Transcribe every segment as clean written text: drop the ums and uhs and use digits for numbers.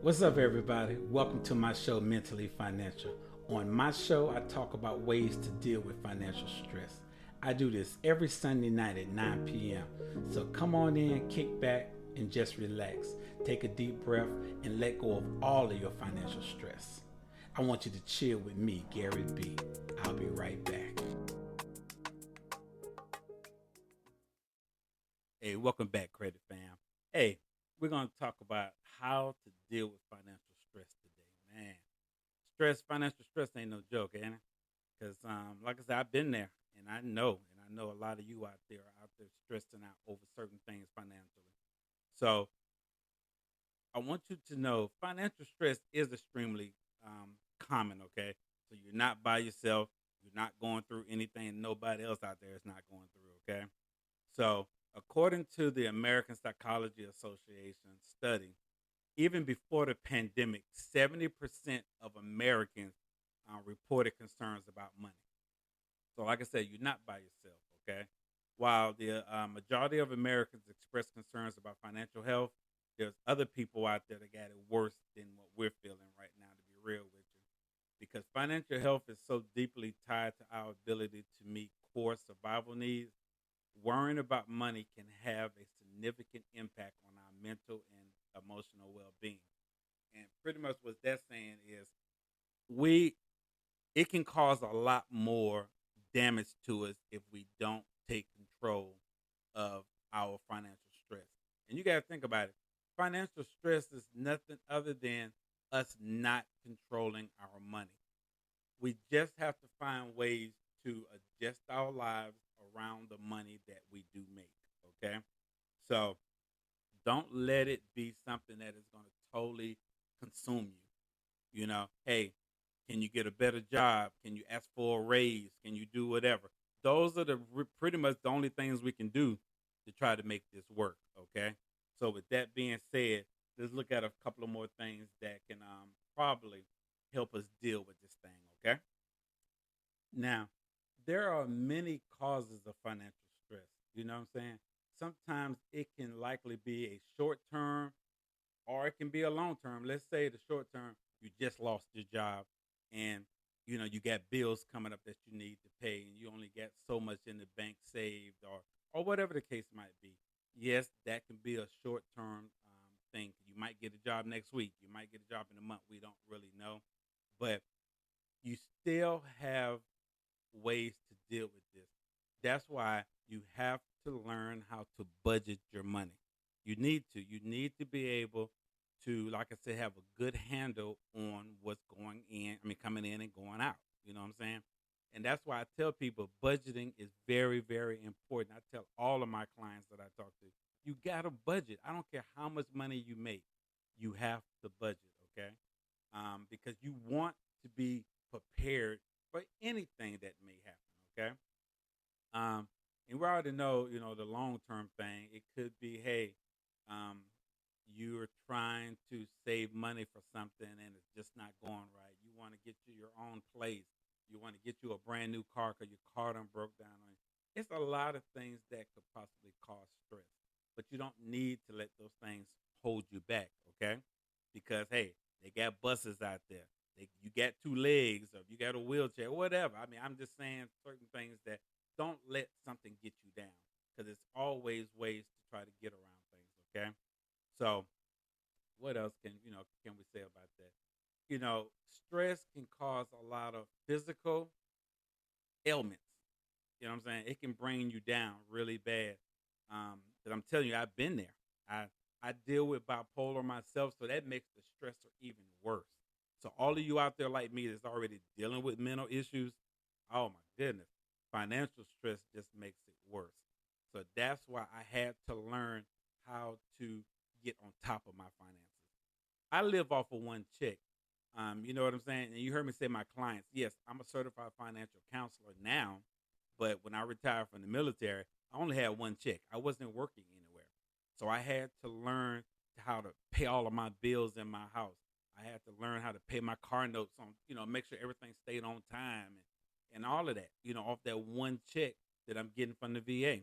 What's up, everybody? Welcome to my show, Mentally Financial. On my show, I talk about ways to deal with financial stress. I do this every Sunday night at 9 p.m. So come on in, kick back, and just relax. Take a deep breath and let go of all of your financial stress. I want you to chill with me, Gary B. I'll be right back. Hey, welcome back, Credit Fam. Hey, we're going to talk about how to deal with financial stress today. Man, financial stress ain't no joke, ain't it? Because, like I said, I've been there, and I know a lot of you out there stressing out over certain things financially. So I want you to know financial stress is extremely common, okay? So you're not by yourself. You're not going through anything nobody else out there is not going through, okay? So, according to the American Psychology Association study, even before the pandemic, 70% of Americans reported concerns about money. So, like I said, you're not by yourself, okay? While the majority of Americans express concerns about financial health, there's other people out there that got it worse than what we're feeling right now, to be real with you. Because financial health is so deeply tied to our ability to meet core survival needs. Worrying about money can have a significant impact on our mental and emotional well-being. And pretty much what that's saying is we it can cause a lot more damage to us if we don't take control of our financial stress. And you got to think about it. Financial stress is nothing other than us not controlling our money. We just have to find ways to adjust our lives around the money that we do make. Okay. So don't let it be something that is going to totally consume you. Hey, can you get a better job? Can you ask for a raise? Can you do whatever? Those are pretty much the only things we can do to try to make this work. Okay. So with that being said, let's look at a couple of more things that can probably help us deal with this thing. Okay. Now, there are many causes of financial stress. You know what I'm saying? Sometimes it can likely be a short term or it can be a long term. Let's say the short term, you just lost your job and you got bills coming up that you need to pay and you only got so much in the bank saved or whatever the case might be. Yes, that can be a short term thing. You might get a job next week. You might get a job in a month. We don't really know. But you still have ways to deal with this. That's why you have to learn how to budget your money. You need to. You need to be able to, like I said, have a good handle on what's going in. I mean, coming in and going out. You know what I'm saying? And that's why I tell people budgeting is very, very important. I tell all of my clients that I talk to, you got to budget. I don't care how much money you make. You have to budget, okay? Because you want to be prepared for anything that may happen, okay? And we already know, the long term thing. It could be, hey, um, you're trying to save money for something and it's just not going right. You want to get you your own place. You want to get you a brand new car because your car done broke down on you. It's a lot of things that could possibly cause stress, but you don't need to let those things hold you back, okay? Because hey, they got buses out there. You got two legs, or you got a wheelchair, whatever. I mean, I'm just saying certain things that don't let something get you down, because it's always ways to try to get around things, okay? So, what else can we say about that? Stress can cause a lot of physical ailments. You know what I'm saying? It can bring you down really bad. But I'm telling you, I've been there. I deal with bipolar myself, so that makes the stressor even worse. So all of you out there like me that's already dealing with mental issues, oh my goodness, financial stress just makes it worse. So that's why I had to learn how to get on top of my finances. I live off of one check. You know what I'm saying? And you heard me say my clients. Yes, I'm a certified financial counselor now, but when I retired from the military, I only had one check. I wasn't working anywhere. So I had to learn how to pay all of my bills in my house. I had to learn how to pay my car notes on, make sure everything stayed on time and all of that, off that one check that I'm getting from the VA.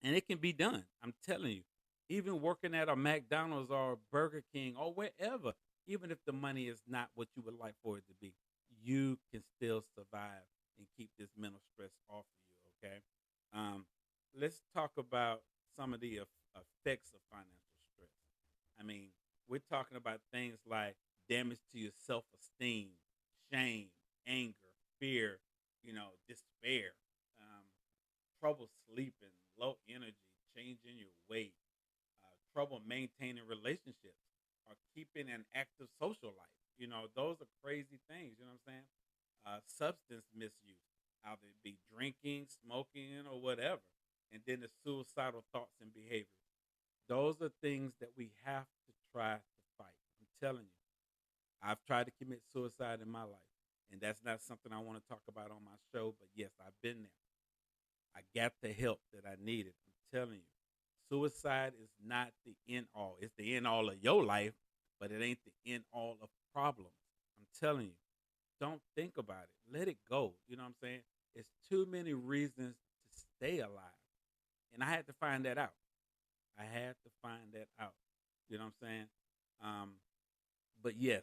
And it can be done. I'm telling you, even working at a McDonald's or a Burger King or wherever, even if the money is not what you would like for it to be, you can still survive and keep this mental stress off of you. Okay. Um, let's talk about some of the effects of financial stress. I mean, we're talking about things like damage to your self esteem, shame, anger, fear, despair, um, trouble sleeping, low energy, changing your weight, trouble maintaining relationships, or keeping an active social life. Those are crazy things. You know what I'm saying? Substance misuse, either it be drinking, smoking, or whatever. And then the suicidal thoughts and behaviors. Those are things that we have to try to fight. I'm telling you, I've tried to commit suicide in my life. And that's not something I want to talk about on my show, but yes, I've been there. I got the help that I needed. I'm telling you, suicide is not the end all. It's the end all of your life, but it ain't the end all of problems. I'm telling you, don't think about it. Let it go. You know what I'm saying? It's too many reasons to stay alive. And I had to find that out. I had to find that out. You know what I'm saying? Um, but yes,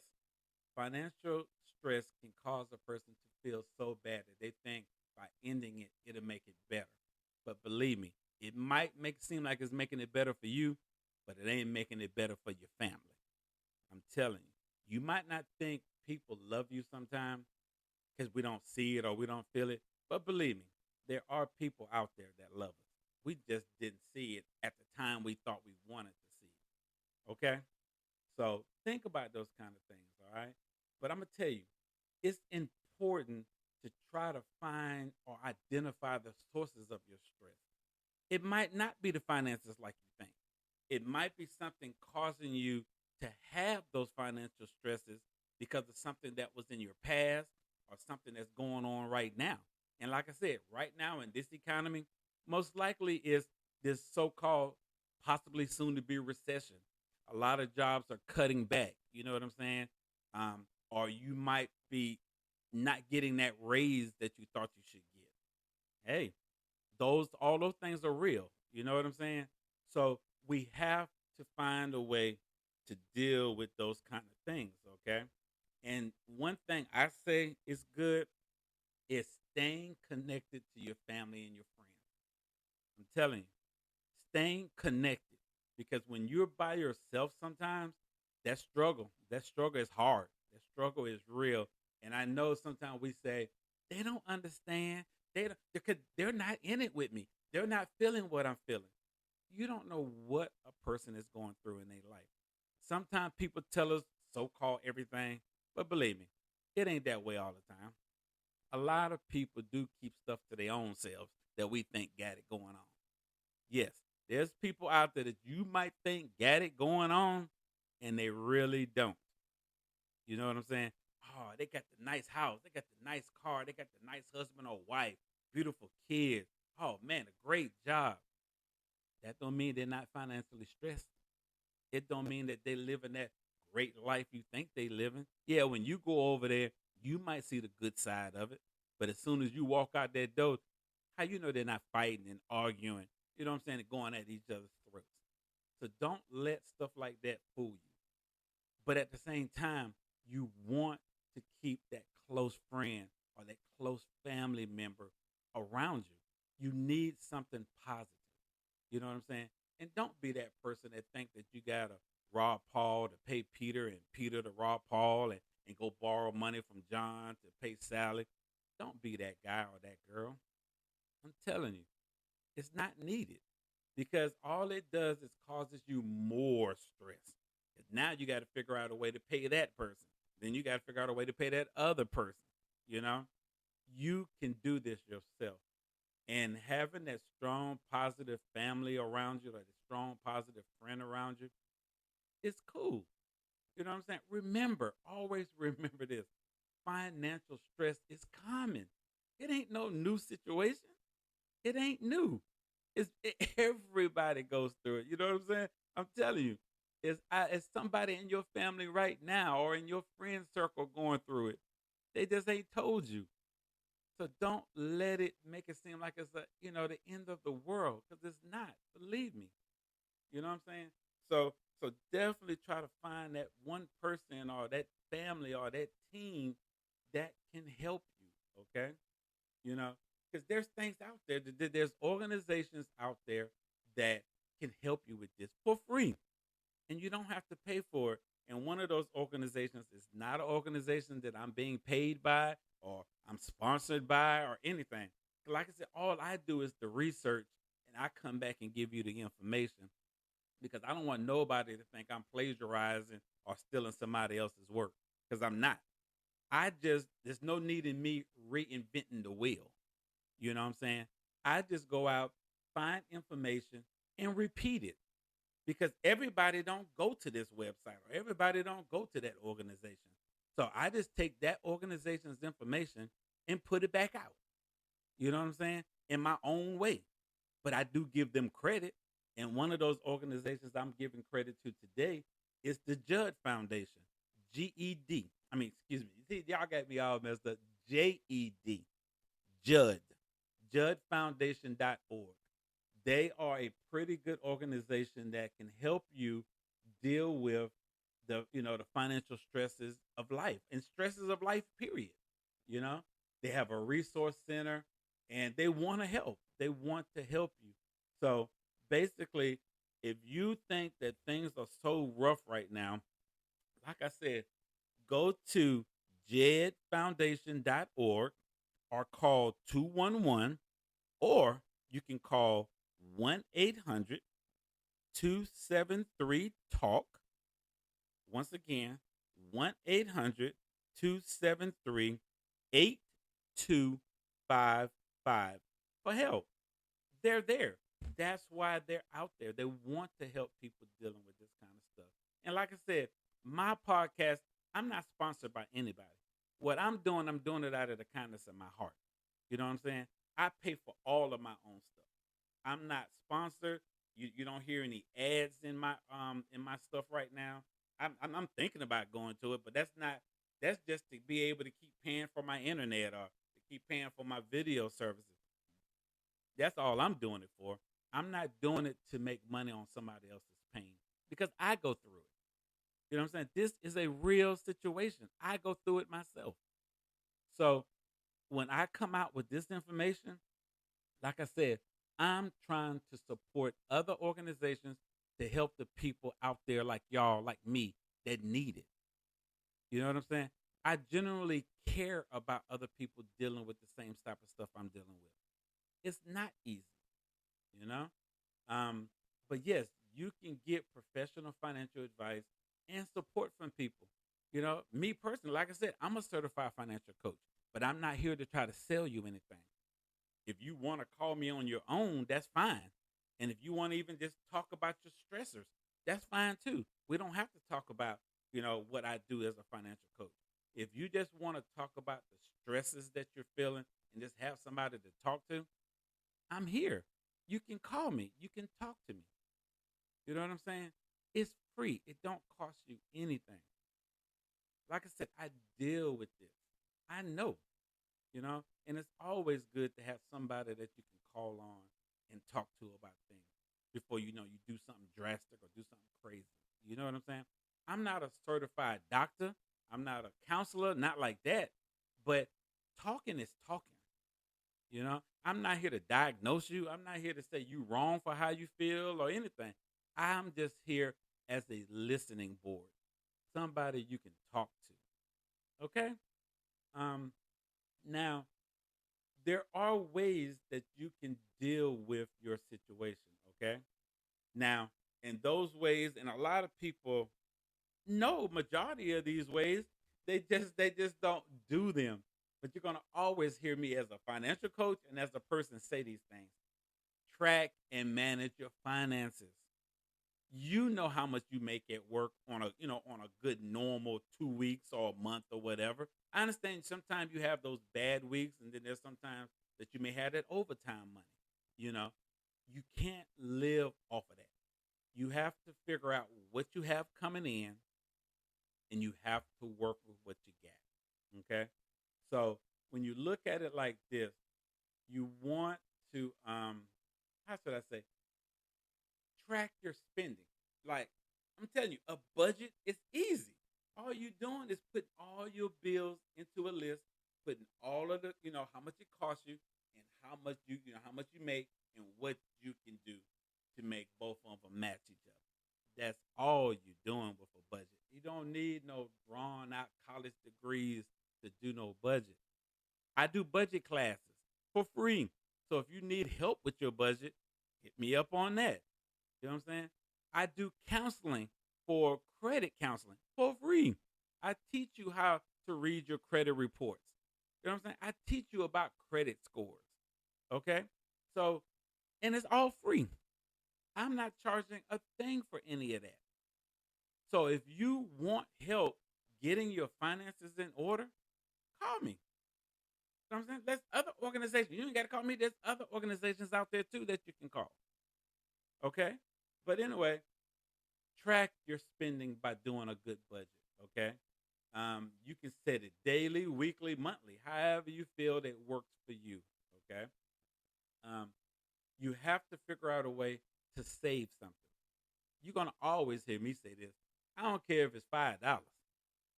financial stress can cause a person to feel so bad that they think by ending it, it'll make it better. But believe me, it might make it seem like it's making it better for you, but it ain't making it better for your family. I'm telling you, you might not think people love you sometimes because we don't see it or we don't feel it. But believe me, there are people out there that love us. We just didn't see it at the time we thought we wanted to see it. Okay? So think about those kind of things, all right? But I'm going to tell you, it's important to try to find or identify the sources of your stress. It might not be the finances like you think. It might be something causing you to have those financial stresses because of something that was in your past or something that's going on right now. And like I said, right now in this economy, most likely is this so-called possibly soon to be recession. A lot of jobs are cutting back. You know what I'm saying? Or you might be not getting that raise that you thought you should get. Hey, all those things are real. You know what I'm saying? So we have to find a way to deal with those kind of things. Okay. And one thing I say is good is staying connected to your family and your friends. I'm telling you, staying connected because when you're by yourself sometimes, that struggle is hard. That struggle is real. And I know sometimes we say, they don't understand. They're not in it with me. They're not feeling what I'm feeling. You don't know what a person is going through in their life. Sometimes people tell us so called everything, but believe me, it ain't that way all the time. A lot of people do keep stuff to their own selves that we think got it going on. Yes, there's people out there that you might think got it going on, and they really don't. You know what I'm saying? Oh, they got the nice house, they got the nice car, they got the nice husband or wife, beautiful kids. Oh man, a great job. That don't mean they're not financially stressed. It don't mean that they living that great life you think they living. Yeah, when you go over there, you might see the good side of it. But as soon as you walk out that door, how you know they're not fighting and arguing? You know what I'm saying? And going at each other's throats. So don't let stuff like that fool you. But at the same time, you want to keep that close friend or that close family member around you. You need something positive. You know what I'm saying? And don't be that person that think that you got to rob Paul to pay Peter and Peter to rob Paul and go borrow money from John to pay Sally. Don't be that guy or that girl. I'm telling you, it's not needed because all it does is causes you more stress. 'Cause now you got to figure out a way to pay that person. Then you got to figure out a way to pay that other person. You know, you can do this yourself. And having that strong, positive family around you, like a strong, positive friend around you, it's cool. You know what I'm saying? Remember, always remember this. Financial stress is common. It ain't no new situation. It ain't new. Everybody goes through it. You know what I'm saying? I'm telling you, it's somebody in your family right now or in your friend circle going through it. They just ain't told you. So don't let it make it seem like it's the end of the world because it's not. Believe me. You know what I'm saying? So So definitely try to find that one person or that family or that team that can help you. Okay, you know, because there's things out there. There's organizations out there that can help you with this for free, and you don't have to pay for it. And one of those organizations is not an organization that I'm being paid by or I'm sponsored by or anything. Like I said, all I do is the research, and I come back and give you the information because I don't want nobody to think I'm plagiarizing or stealing somebody else's work because I'm not. There's no need in me reinventing the wheel. You know what I'm saying? I just go out, find information, and repeat it because everybody don't go to this website or everybody don't go to that organization. So I just take that organization's information and put it back out. You know what I'm saying? In my own way. But I do give them credit. And one of those organizations I'm giving credit to today is the Judd Foundation, GED. I mean, excuse me. See, y'all got me all messed up. JED, Judd, juddfoundation.org. They are a pretty good organization that can help you deal with the financial stresses of life and stresses of life, period. You know, they have a resource center and they want to help. They want to help you. So basically, if you think that things are so rough right now, like I said, go to jedfoundation.org or call 211, or you can call 1-800-273-TALK. Once again, 1-800-273-8255 for help. They're there. That's why they're out there. They want to help people dealing with this kind of stuff. And like I said, my podcast, I'm not sponsored by anybody. What I'm doing it out of the kindness of my heart. You know what I'm saying? I pay for all of my own stuff. I'm not sponsored. You don't hear any ads in my stuff right now. I'm thinking about going to it, but that's not. That's just to be able to keep paying for my internet or to keep paying for my video services. That's all I'm doing it for. I'm not doing it to make money on somebody else's pain because I go through it. You know what I'm saying? This is a real situation. I go through it myself. So when I come out with this information, like I said, I'm trying to support other organizations to help the people out there like y'all, like me, that need it. You know what I'm saying? I generally care about other people dealing with the same type of stuff I'm dealing with. It's not easy, you know? Um, but yes, you can get professional financial advice and support from people. You know, me personally, like I said, I'm a certified financial coach, but I'm not here to try to sell you anything. If you want to call me on your own, that's fine. And if you want to even just talk about your stressors, that's fine too. We don't have to talk about, what I do as a financial coach. If you just want to talk about the stresses that you're feeling and just have somebody to talk to, I'm here. You can call me. You can talk to me. You know what I'm saying? It's free. It don't cost you anything. Like I said, I deal with this. I know, and it's always good to have somebody that you can call on and talk to about things before you do something drastic or do something crazy. You know what I'm saying? I'm not a certified doctor. I'm not a counselor, not like that. But talking is talking. I'm not here to diagnose you. I'm not here to say you wrong for how you feel or anything. I'm just here as a listening board, somebody you can talk to. Okay? Now, there are ways that you can deal with your situation. Okay? Now, in those ways, and a lot of people know majority of these ways, they just don't do them. But you're gonna always hear me as a financial coach and as a person say these things. Track and manage your finances. You know how much you make at work on a good normal 2 weeks or a month or whatever. I understand sometimes you have those bad weeks, and then there's sometimes that you may have that overtime money. You know, you can't live off of that. You have to figure out what you have coming in, and you have to work with what you got. Okay, so when you look at it like this, you want to how should I say, track your spending. Like, I'm telling you, a budget is easy. All you're doing is putting all your bills into a list, putting all of the, how much it costs you and how much how much you make and what you can do to make both of them match each other. That's all you're doing with a budget. You don't need no drawn out college degrees to do no budget. I do budget classes for free. So if you need help with your budget, hit me up on that. You know what I'm saying? I do counseling for credit counseling for free. I teach you how to read your credit reports. You know what I'm saying? I teach you about credit scores. Okay? So, and it's all free. I'm not charging a thing for any of that. So if you want help getting your finances in order, call me. You know what I'm saying? There's other organizations. You ain't got to call me. There's other organizations out there too that you can call. Okay? But anyway, track your spending by doing a good budget. Okay? You can set it daily, weekly, monthly, however you feel that works for you. Okay? You have to figure out a way to save something. You're going to always hear me say this. I don't care if it's $5.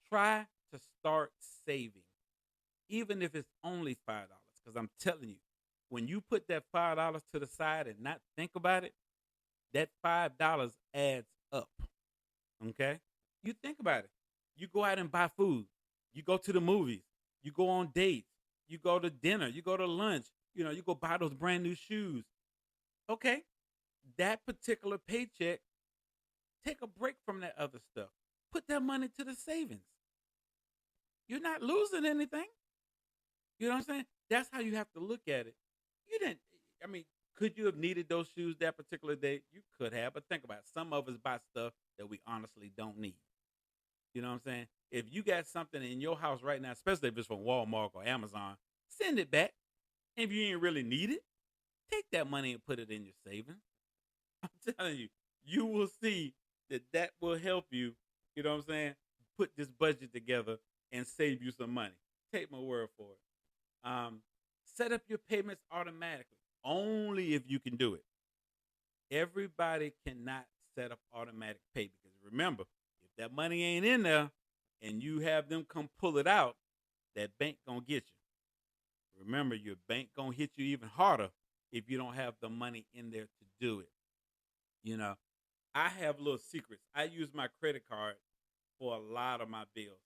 Try to start saving, even if it's only $5. Because I'm telling you, when you put that $5 to the side and not think about it, that $5 adds up. Okay? You think about it. You go out and buy food. You go to the movies. You go on dates. You go to dinner. You go to lunch. You go buy those brand new shoes. Okay? That particular paycheck, take a break from that other stuff. Put that money to the savings. You're not losing anything. You know what I'm saying? That's how you have to look at it. Could you have needed those shoes that particular day? You could have, but think about it. Some of us buy stuff that we honestly don't need. You know what I'm saying? If you got something in your house right now, especially if it's from Walmart or Amazon, send it back. If you ain't really need it, take that money and put it in your savings. I'm telling you, you will see that will help you, you know what I'm saying, put this budget together and save you some money. Take my word for it. Set up your payments automatically, only if you can do it. Everybody cannot set up automatic pay because remember, if that money ain't in there and you have them come pull it out, that bank gonna get you. Remember, your bank gonna hit you even harder if you don't have the money in there to do it. I have little secrets. I use my credit card for a lot of my bills,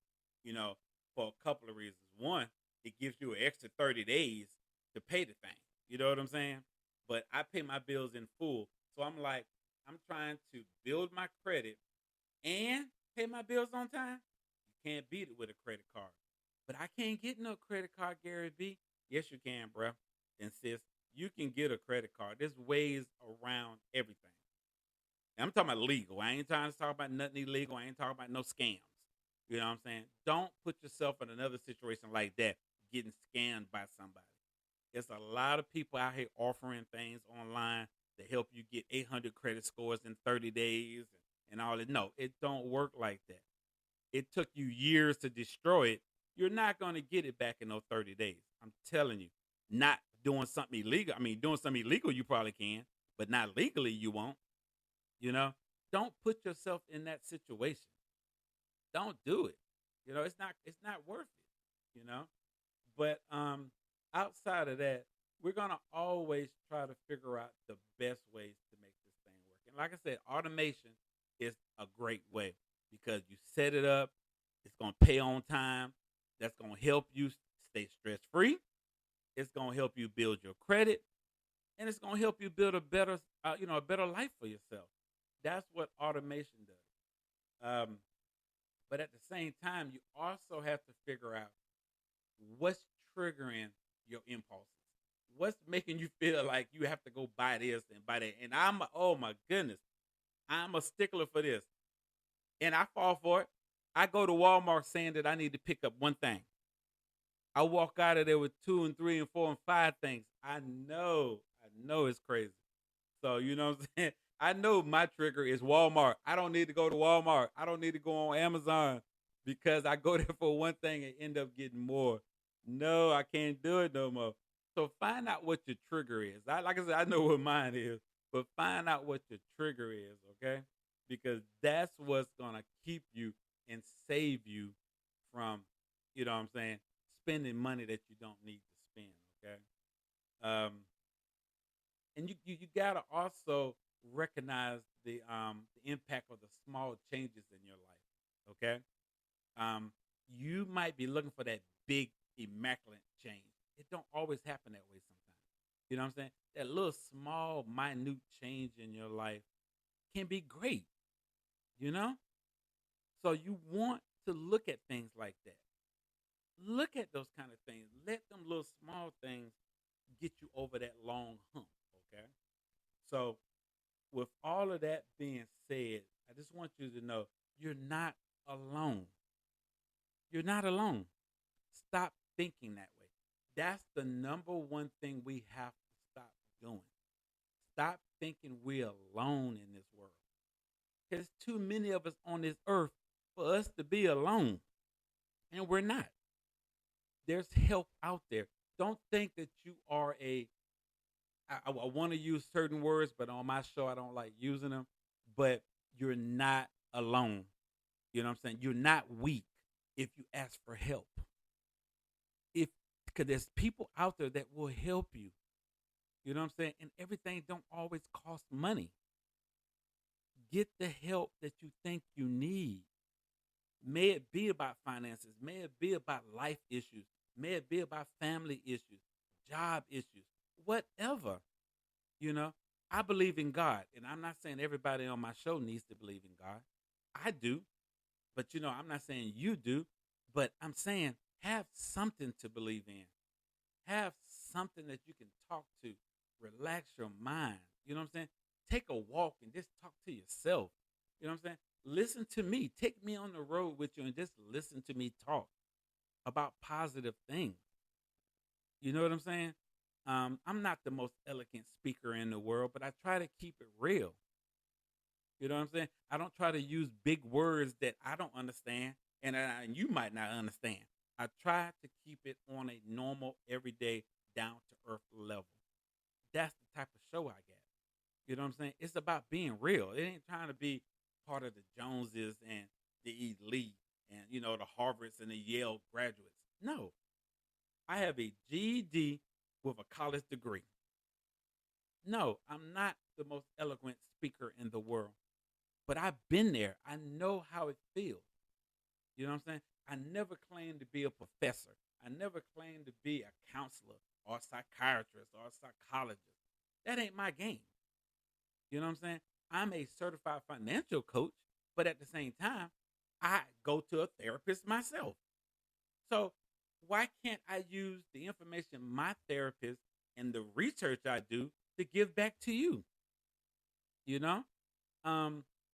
for a couple of reasons. One, it gives you an extra 30 days to pay the thing. You know what I'm saying? But I pay my bills in full. So I'm like, I'm trying to build my credit and pay my bills on time. You can't beat it with a credit card. But I can't get no credit card, Gary B. Yes, you can, bro. And sis, you can get a credit card. There's ways around everything. I'm talking about legal. I ain't trying to talk about nothing illegal. I ain't talking about no scams. You know what I'm saying? Don't put yourself in another situation like that, getting scammed by somebody. There's a lot of people out here offering things online to help you get 800 credit scores in 30 days and all that. No, it don't work like that. It took you years to destroy it. You're not going to get it back in those 30 days. I'm telling you, not doing something illegal. Doing something illegal you probably can, but not legally you won't. Don't put yourself in that situation. Don't do it. It's not worth it. But outside of that, we're gonna always try to figure out the best ways to make this thing work. And like I said, automation is a great way because you set it up, it's gonna pay on time. That's gonna help you stay stress free. It's gonna help you build your credit, and it's gonna help you build a better life for yourself. That's what automation does. But at the same time, you also have to figure out what's triggering your impulses. What's making you feel like you have to go buy this and buy that? And oh my goodness, I'm a stickler for this. And I fall for it. I go to Walmart saying that I need to pick up one thing. I walk out of there with 2 and 3 and 4 and 5 things. I know it's crazy. So, you know what I'm saying? I know my trigger is Walmart. I don't need to go to Walmart. I don't need to go on Amazon because I go there for one thing and end up getting more. No, I can't do it no more. So find out what your trigger is. Like I said, I know what mine is, but find out what your trigger is, okay? because that's what's gonna keep you and save you from, you know what I'm saying, spending money that you don't need to spend. Okay. Um, and you gotta also recognize the impact of the small changes in your life. Okay. Um, you might be looking for that big immaculate change. It don't always happen that way sometimes. You know what I'm saying? That little small, minute change in your life can be great, you know? So you want to look at things like that. Look at those kind of things. Let them little small things get you over that long hump, okay? So with all of that being said, I just want you to know you're not alone. You're not alone. Stop thinking that way. That's the number one thing we have to stop doing. Stop thinking we're alone in this world. There's too many of us on this earth for us to be alone, and we're not. There's help out there. Don't think that you are I want to use certain words, but on my show, I don't like using them. But you're not alone. You know what I'm saying? You're not weak if you ask for help. If Because there's people out there that will help you. You know what I'm saying? And everything don't always cost money. Get the help that you think you need. May it be about finances. May it be about life issues. May it be about family issues, job issues, whatever. You know, I believe in God. And I'm not saying everybody on my show needs to believe in God. I do. But, I'm not saying you do. But I'm saying have something to believe in. Have something that you can talk to. Relax your mind. You know what I'm saying? Take a walk and just talk to yourself. You know what I'm saying? Listen to me. Take me on the road with you and just listen to me talk about positive things. You know what I'm saying? I'm not the most elegant speaker in the world, but I try to keep it real. You know what I'm saying? I don't try to use big words that I don't understand and you might not understand. I try to keep it on a normal, everyday, down to earth level. That's the type of show I got. You know what I'm saying? It's about being real. It ain't trying to be part of the Joneses and the elite and, the Harvards and the Yale graduates. No, I have a GED with a college degree. No, I'm not the most eloquent speaker in the world, but I've been there. I know how it feels. You know what I'm saying? I never claimed to be a professor. I never claimed to be a counselor or a psychiatrist or a psychologist. That ain't my game. You know what I'm saying? I'm a certified financial coach, but at the same time, I go to a therapist myself. So why can't I use the information my therapist and the research I do to give back to you? You know?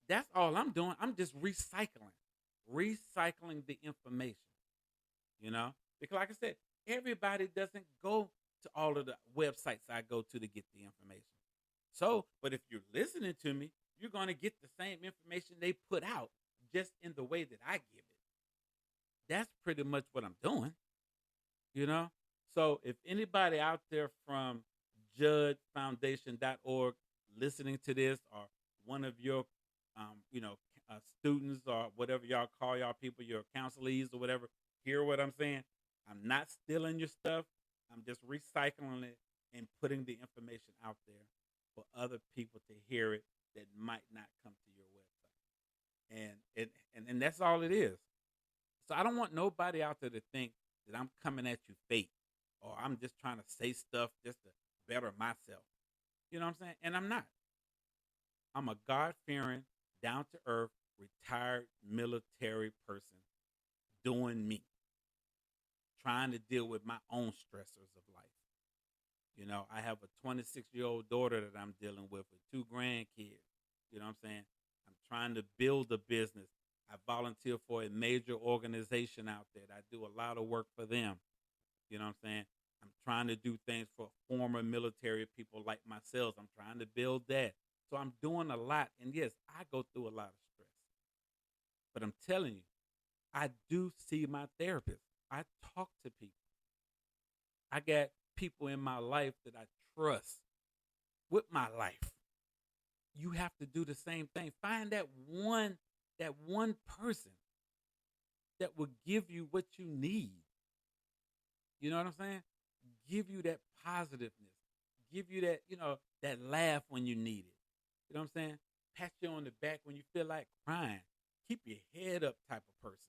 That's all I'm doing. I'm just recycling the information, because like I said, everybody doesn't go to all of the websites I go to get the information. So, but if you're listening to me, you're going to get the same information they put out just in the way that I give it. That's pretty much what I'm doing, you know? So if anybody out there from judgefoundation.org listening to this, or one of your, students, or whatever y'all call y'all people, your counselees or whatever, hear what I'm saying. I'm not stealing your stuff. I'm just recycling it and putting the information out there for other people to hear it that might not come to your website. And that's all it is. So I don't want nobody out there to think that I'm coming at you fake, or I'm just trying to say stuff just to better myself. You know what I'm saying? And I'm not. I'm a God-fearing, down-to-earth, retired military person doing me, trying to deal with my own stressors of life. I have a 26-year-old daughter that I'm dealing with 2 grandkids. You know what I'm saying? I'm trying to build a business. I volunteer for a major organization out there. I do a lot of work for them. You know what I'm saying? I'm trying to do things for former military people like myself. I'm trying to build that. So I'm doing a lot. And yes, I go through a lot of stress. But I'm telling you, I do see my therapist. I talk to people. I got people in my life that I trust with my life. you have to do the same thing. Find that one person that will give you what you need. You know what I'm saying? Give you that positiveness. Give you that, that laugh when you need it. You know what I'm saying? Pat you on the back when you feel like crying. Keep your head up type of person.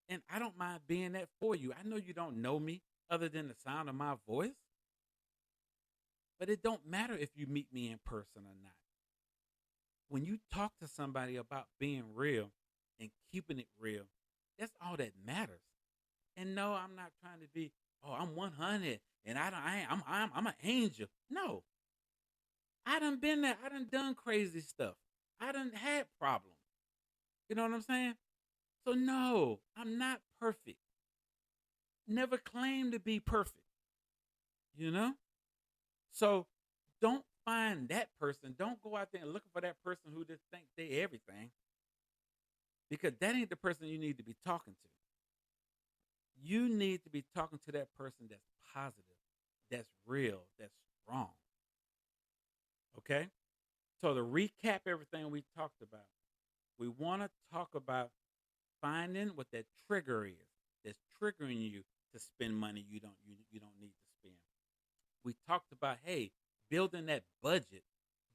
And I don't mind being that for you. I know you don't know me other than the sound of my voice. But it don't matter if you meet me in person or not. When you talk to somebody about being real and keeping it real, that's all that matters. And no, I'm not trying to be, I'm 100 and I'm an angel. No, I done been there. I done crazy stuff. I done had problems. You know what I'm saying? So no, I'm not perfect. Never claimed to be perfect. You know? So don't find that person. Don't go out there and looking for that person who just think they everything. Because that ain't the person you need to be talking to. You need to be talking to that person that's positive, that's real, that's strong. Okay? So to recap everything we talked about, we want to talk about finding what that trigger is that's triggering you to spend money you don't need to spend. We talked about, hey, building that budget,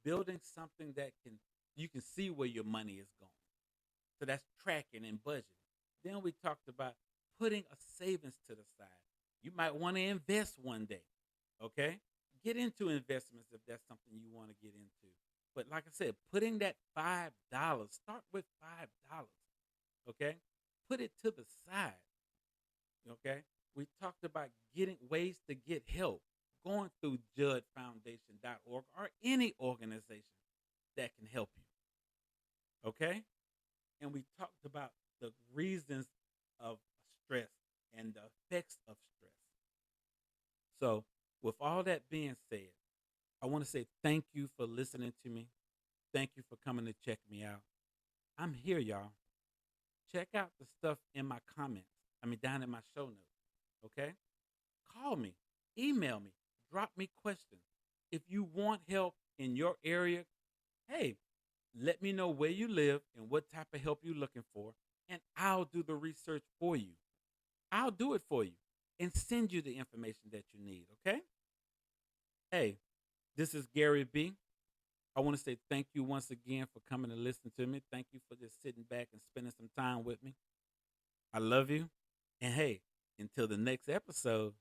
building something that you can see where your money is going. So that's tracking and budgeting. Then we talked about putting a savings to the side. You might want to invest one day. Okay? Get into investments if that's something you want to get into. But like I said, putting that $5, start with $5. Okay? Put it to the side. Okay? We talked about getting ways to get help, going through juddfoundation.org or any organization that can help you. Okay? And we talked about the reasons of stress and the effects of stress. So, with all that being said, I want to say thank you for listening to me. Thank you for coming to check me out. I'm here, y'all. Check out the stuff in my comments. Down in my show notes. Okay? Call me. Email me. Drop me questions. If you want help in your area, hey, let me know where you live and what type of help you're looking for, and I'll do the research for you. I'll do it for you and send you the information that you need, okay? Hey, this is Gary B. I want to say thank you once again for coming to listen to me. Thank you for just sitting back and spending some time with me. I love you. And hey, until the next episode,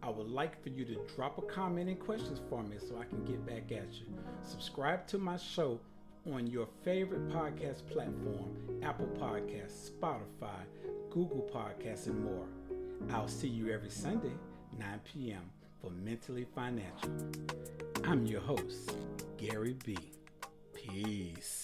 I would like for you to drop a comment and questions for me so I can get back at you. Subscribe to my show on your favorite podcast platform, Apple Podcasts, Spotify, Google Podcasts, and more. I'll see you every Sunday, 9 p.m. for Mentally Financial. I'm your host, Gary B. Peace.